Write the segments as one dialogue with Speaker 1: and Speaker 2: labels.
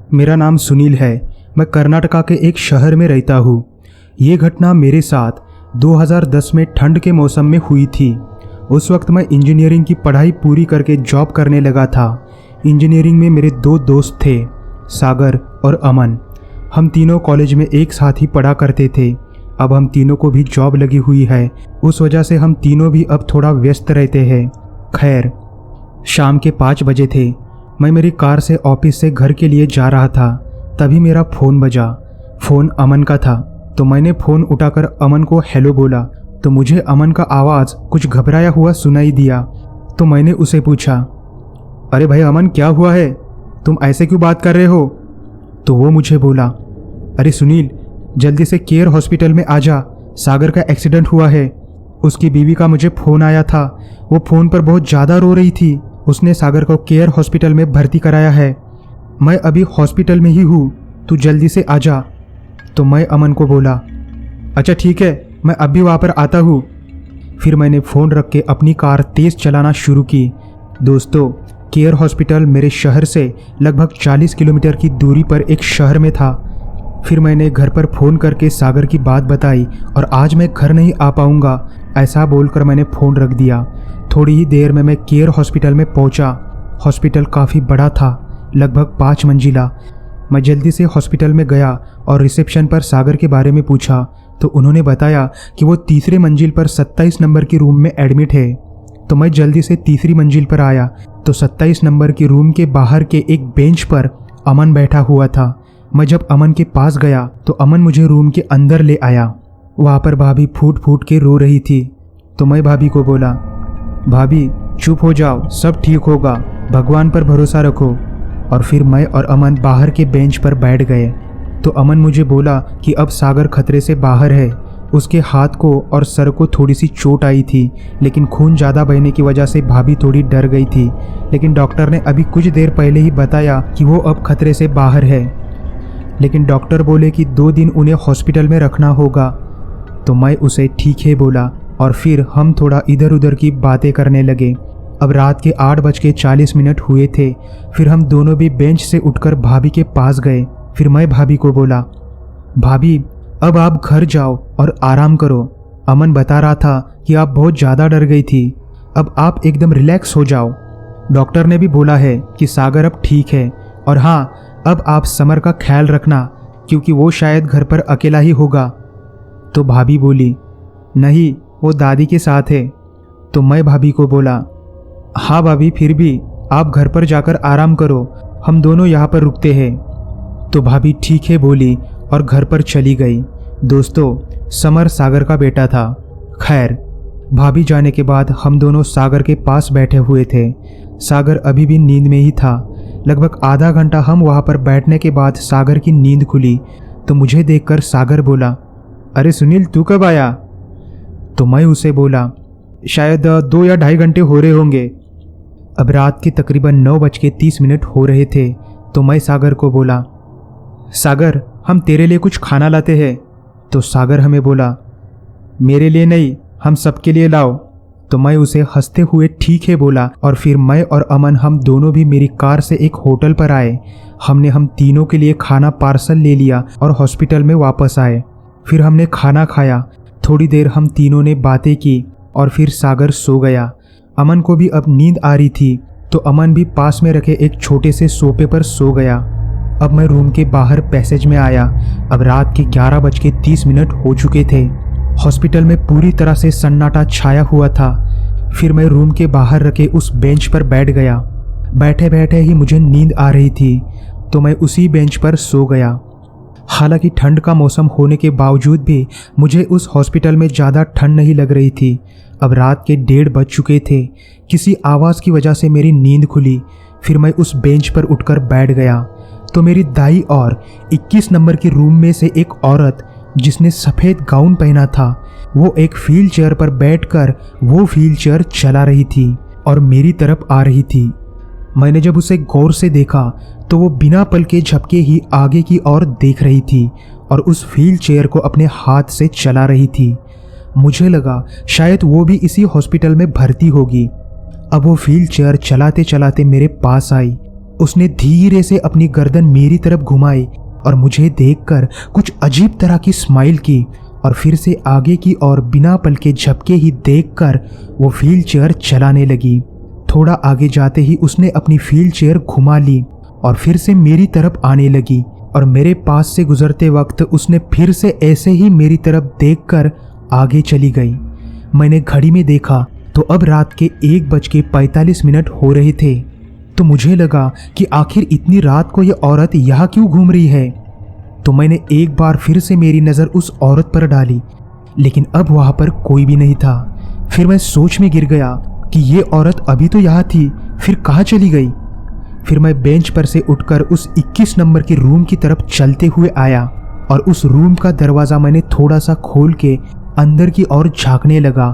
Speaker 1: मेरा नाम सुनील है। मैं कर्नाटका के एक शहर में रहता हूँ। ये घटना मेरे साथ 2010 में ठंड के मौसम में हुई थी। उस वक्त मैं इंजीनियरिंग की पढ़ाई पूरी करके जॉब करने लगा था। इंजीनियरिंग में मेरे 2 दोस्त थे, सागर और अमन। हम तीनों कॉलेज में एक साथ ही पढ़ा करते थे। अब हम तीनों को भी जॉब लगी हुई है, उस वजह से हम तीनों भी अब थोड़ा व्यस्त रहते हैं। खैर, शाम के 5 बजे थे। मैं मेरी कार से ऑफिस से घर के लिए जा रहा था, तभी मेरा फ़ोन बजा। फ़ोन अमन का था, तो मैंने फ़ोन उठाकर अमन को हेलो बोला, तो मुझे अमन का आवाज़ कुछ घबराया हुआ सुनाई दिया। तो मैंने उसे पूछा, अरे भाई अमन, क्या हुआ है? तुम ऐसे क्यों बात कर रहे हो? तो वो मुझे बोला, अरे सुनील, जल्दी से केयर हॉस्पिटल में आ जा, सागर का एक्सीडेंट हुआ है। उसकी बीवी का मुझे फ़ोन आया था, वो फ़ोन पर बहुत ज़्यादा रो रही थी। उसने सागर को केयर हॉस्पिटल में भर्ती कराया है। मैं अभी हॉस्पिटल में ही हूँ, तू जल्दी से आ जा। तो मैं अमन को बोला, अच्छा ठीक है, मैं अभी वहाँ पर आता हूँ। फिर मैंने फ़ोन रख के अपनी कार तेज़ चलाना शुरू की। दोस्तों, केयर हॉस्पिटल मेरे शहर से लगभग 40 किलोमीटर की दूरी पर एक शहर में था। फिर मैंने घर पर फ़ोन करके सागर की बात बताई और आज मैं घर नहीं आ पाऊँगा, ऐसा बोलकर मैंने फ़ोन रख दिया। थोड़ी ही देर में मैं केयर हॉस्पिटल में पहुँचा। हॉस्पिटल काफ़ी बड़ा था, लगभग 5 मंजिला। मैं जल्दी से हॉस्पिटल में गया और रिसेप्शन पर सागर के बारे में पूछा, तो उन्होंने बताया कि वो तीसरे मंजिल पर 27 नंबर की रूम में एडमिट है। तो मैं जल्दी से तीसरी मंजिल पर आया, तो 27 नंबर की रूम के बाहर के एक बेंच पर अमन बैठा हुआ था। मैं जब अमन के पास गया तो अमन मुझे रूम के अंदर ले आया। वहाँ पर भाभी फूट फूट के रो रही थी। तो मैं भाभी को बोला, भाभी चुप हो जाओ, सब ठीक होगा, भगवान पर भरोसा रखो। और फिर मैं और अमन बाहर के बेंच पर बैठ गए। तो अमन मुझे बोला कि अब सागर खतरे से बाहर है। उसके हाथ को और सर को थोड़ी सी चोट आई थी, लेकिन खून ज़्यादा बहने की वजह से भाभी थोड़ी डर गई थी। लेकिन डॉक्टर ने अभी कुछ देर पहले ही बताया कि वो अब खतरे से बाहर है। लेकिन डॉक्टर बोले कि 2 दिन उन्हें हॉस्पिटल में रखना होगा। तो मैं उसे ठीक है बोला और फिर हम थोड़ा इधर उधर की बातें करने लगे। अब रात के 8:40 हुए थे। फिर हम दोनों भी बेंच से उठकर भाभी के पास गए। फिर मैं भाभी को बोला, भाभी अब आप घर जाओ और आराम करो। अमन बता रहा था कि आप बहुत ज़्यादा डर गई थी, अब आप एकदम रिलैक्स हो जाओ। डॉक्टर ने भी बोला है कि सागर अब ठीक है, और हाँ, अब आप समर का ख्याल रखना, क्योंकि वो शायद घर पर अकेला ही होगा। तो भाभी बोली, नहीं, वो दादी के साथ है। तो मैं भाभी को बोला, हाँ भाभी, फिर भी आप घर पर जाकर आराम करो, हम दोनों यहाँ पर रुकते हैं। तो भाभी ठीक है बोली और घर पर चली गई। दोस्तों, समर सागर का बेटा था। खैर, भाभी जाने के बाद हम दोनों सागर के पास बैठे हुए थे। सागर अभी भी नींद में ही था। लगभग आधा घंटा हम वहाँ पर बैठने के बाद सागर की नींद खुली। तो मुझे देखकर सागर बोला, अरे सुनील, तू कब आया? तो मैं उसे बोला, शायद 2 या 2.5 घंटे हो रहे होंगे। अब रात के तकरीबन 9:30 हो रहे थे। तो मैं सागर को बोला, सागर, हम तेरे लिए कुछ खाना लाते हैं। तो सागर हमें बोला, मेरे लिए नहीं, हम सबके लिए लाओ। तो मैं उसे हंसते हुए ठीक है बोला और फिर मैं और अमन हम दोनों भी मेरी कार से एक होटल पर आए। हम तीनों के लिए खाना पार्सल ले लिया और हॉस्पिटल में वापस आए। फिर हमने खाना खाया। थोड़ी देर हम तीनों ने बातें की और फिर सागर सो गया। अमन को भी अब नींद आ रही थी, तो अमन भी पास में रखे एक छोटे से सोफे पर सो गया। अब मैं रूम के बाहर पैसेज में आया। अब रात के 11:30 हो चुके थे। हॉस्पिटल में पूरी तरह से सन्नाटा छाया हुआ था। फिर मैं रूम के बाहर रखे उस बेंच पर बैठ गया। बैठे बैठे ही मुझे नींद आ रही थी, तो मैं उसी बेंच पर सो गया। हालांकि ठंड का मौसम होने के बावजूद भी मुझे उस हॉस्पिटल में ज़्यादा ठंड नहीं लग रही थी। अब रात के 1:30 बज चुके थे। किसी आवाज़ की वजह से मेरी नींद खुली। फिर मैं उस बेंच पर उठकर बैठ गया, तो मेरी दाई और 21 नंबर की रूम में से एक औरत, जिसने सफ़ेद गाउन पहना था, वो एक व्हील चेयर पर बैठकर वो व्हील चेयर चला रही थी और मेरी तरफ आ रही थी। मैंने जब उसे गौर से देखा तो वो बिना पल के झपके ही आगे की ओर देख रही थी और उस व्हील चेयर को अपने हाथ से चला रही थी। मुझे लगा शायद वो भी इसी हॉस्पिटल में भर्ती होगी। अब वो व्हील चेयर चलाते चलाते मेरे पास आई। उसने धीरे से अपनी गर्दन मेरी तरफ घुमाई और मुझे देखकर कुछ अजीब तरह की स्माइल की और फिर से आगे की ओर बिना पल के झपके ही देखकर वो व्हील चेयर चलाने लगी। थोड़ा आगे जाते ही उसने अपनी व्हील चेयर घुमा ली और फिर से मेरी तरफ आने लगी और मेरे पास से गुजरते वक्त उसने फिर से ऐसे ही मेरी तरफ देखकर आगे चली गई। मैंने घड़ी में देखा तो अब रात के 1:45 हो रहे थे। तो मुझे लगा कि आखिर इतनी रात को यह औरत यहाँ क्यों घूम रही है। तो मैंने एक बार फिर से मेरी नज़र उस औरत पर डाली, लेकिन अब वहाँ पर कोई भी नहीं था। फिर मैं सोच में गिर गया कि ये औरत अभी तो यहाँ थी, फिर कहाँ चली गई। फिर मैं बेंच पर से उठकर उस 21 नंबर के रूम की तरफ चलते हुए आया और उस रूम का दरवाज़ा मैंने थोड़ा सा खोल के अंदर की ओर झांकने लगा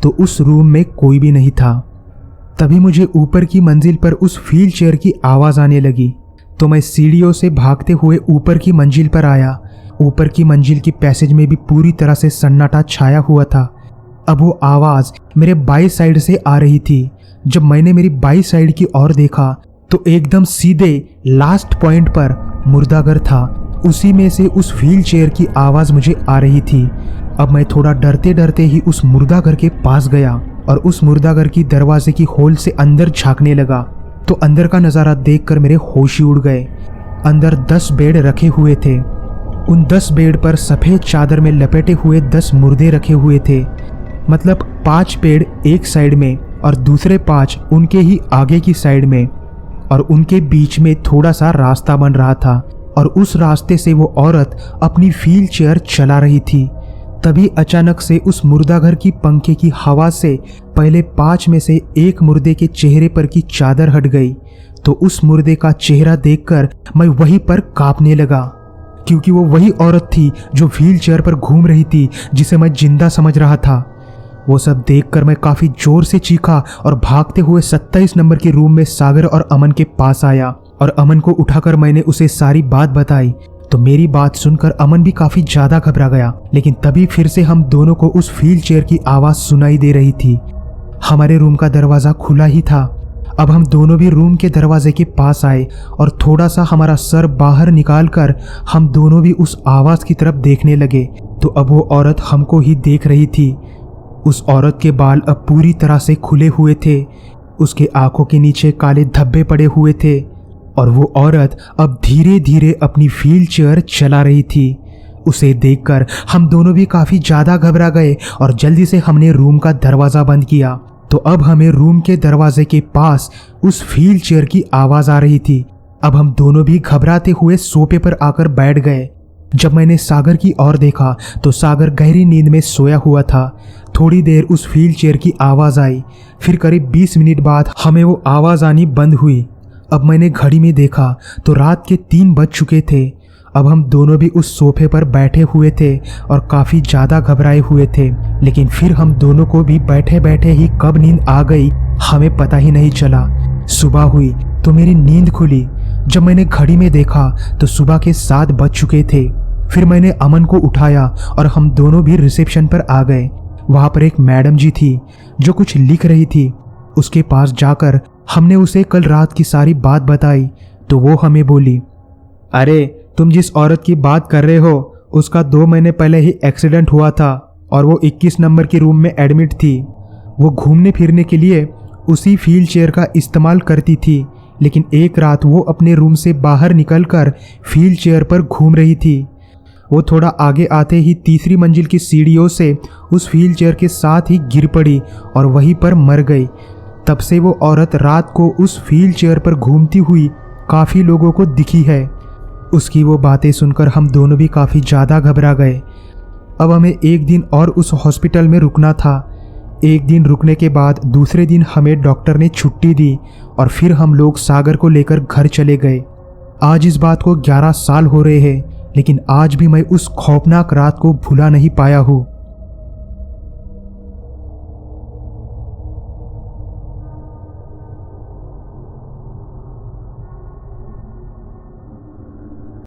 Speaker 1: तो उस रूम में कोई भी नहीं था। तभी मुझे ऊपर की मंजिल पर उस व्हील चेयर की आवाज़ आने लगी तो मैं सीढ़ियों से भागते हुए ऊपर की मंजिल पर आया। ऊपर की मंजिल की पैसेज में भी पूरी तरह से सन्नाटा छाया हुआ था। अब वो आवाज़ मेरे बाई साइड से आ रही थी। जब मैंने मेरी बाई साइड की ओर देखा तो एकदम सीधे लास्ट पॉइंट पर मुर्दाघर था। उसी में से उस व्हील चेयर की आवाज़ मुझे आ रही थी। अब मैं थोड़ा डरते डरते ही उस मुर्दाघर के पास गया और उस मुर्दाघर की दरवाजे की होल से अंदर झांकने लगा तो अंदर का नज़ारा देखकर मेरे होश ही उड़ गए। अंदर 10 बेड रखे हुए थे। उन 10 बेड पर सफ़ेद चादर में लपेटे हुए 10 मुर्दे रखे हुए थे। मतलब 5 बेड एक साइड में और दूसरे 5 उनके ही आगे की साइड में, और उनके बीच में थोड़ा सा रास्ता बन रहा था और उस रास्ते से वो औरत अपनी व्हील चेयर चला रही थी। तभी अचानक से उस मुर्दाघर की पंखे की हवा से पहले 5 में से एक मुर्दे के चेहरे पर की चादर हट गई तो उस मुर्दे का चेहरा देखकर मैं वहीं पर कांपने लगा, क्योंकि वो वही औरत थी जो व्हील चेयर पर घूम रही थी, जिसे मैं जिंदा समझ रहा था। वो सब देखकर मैं काफ़ी जोर से चीखा और भागते हुए 27 नंबर के रूम में सागर और अमन के पास आया और अमन को उठाकर मैंने उसे सारी बात बताई। तो मेरी बात सुनकर अमन भी काफ़ी ज़्यादा घबरा गया, लेकिन तभी फिर से हम दोनों को उस व्हील चेयर की आवाज़ सुनाई दे रही थी। हमारे रूम का दरवाज़ा खुला ही था। अब हम दोनों भी रूम के दरवाजे के पास आए और थोड़ा सा हमारा सर बाहर निकाल कर हम दोनों भी उस आवाज़ की तरफ देखने लगे तो अब वो औरत हमको ही देख रही थी। उस औरत के बाल अब पूरी तरह से खुले हुए थे, उसके आंखों के नीचे काले धब्बे पड़े हुए थे और वो औरत अब धीरे धीरे अपनी व्हील चेयर चला रही थी। उसे देखकर हम दोनों भी काफ़ी ज़्यादा घबरा गए और जल्दी से हमने रूम का दरवाज़ा बंद किया। तो अब हमें रूम के दरवाजे के पास उस व्हील चेयर की आवाज़ आ रही थी। अब हम दोनों भी घबराते हुए सोफे पर आकर बैठ गए। जब मैंने सागर की ओर देखा तो सागर गहरी नींद में सोया हुआ था। थोड़ी देर उस व्हील चेयर की आवाज़ आई, फिर करीब 20 मिनट बाद हमें वो आवाज़ आनी बंद हुई। अब मैंने घड़ी में देखा तो रात के 3 बज चुके थे। अब हम दोनों भी उस सोफे पर बैठे हुए थे और काफ़ी ज़्यादा घबराए हुए थे, लेकिन फिर हम दोनों को भी बैठे बैठे ही कब नींद आ गई हमें पता ही नहीं चला। सुबह हुई तो मेरी नींद खुली। जब मैंने घड़ी में देखा तो सुबह के 7 बज चुके थे। फिर मैंने अमन को उठाया और हम दोनों भी रिसेप्शन पर आ गए। वहाँ पर एक मैडम जी थी जो कुछ लिख रही थी। उसके पास जाकर हमने उसे कल रात की सारी बात बताई तो वो हमें बोली, अरे तुम जिस औरत की बात कर रहे हो उसका 2 महीने पहले ही एक्सीडेंट हुआ था और वो 21 नंबर के रूम में एडमिट थी। वो घूमने फिरने के लिए उसी व्हील चेयर का इस्तेमाल करती थी, लेकिन एक रात वो अपने रूम से बाहर निकलकर व्हील चेयर पर घूम रही थी। वो थोड़ा आगे आते ही तीसरी मंजिल की सीढ़ियों से उस व्हील चेयर के साथ ही गिर पड़ी और वहीं पर मर गई। तब से वो औरत रात को उस व्हील चेयर पर घूमती हुई काफ़ी लोगों को दिखी है। उसकी वो बातें सुनकर हम दोनों भी काफ़ी ज़्यादा घबरा गए। अब हमें एक दिन और उस हॉस्पिटल में रुकना था। एक दिन रुकने के बाद दूसरे दिन हमें डॉक्टर ने छुट्टी दी और फिर हम लोग सागर को लेकर घर चले गए। आज इस बात को 11 साल हो रहे हैं, लेकिन आज भी मैं उस खौफनाक रात को भुला नहीं पाया हूँ।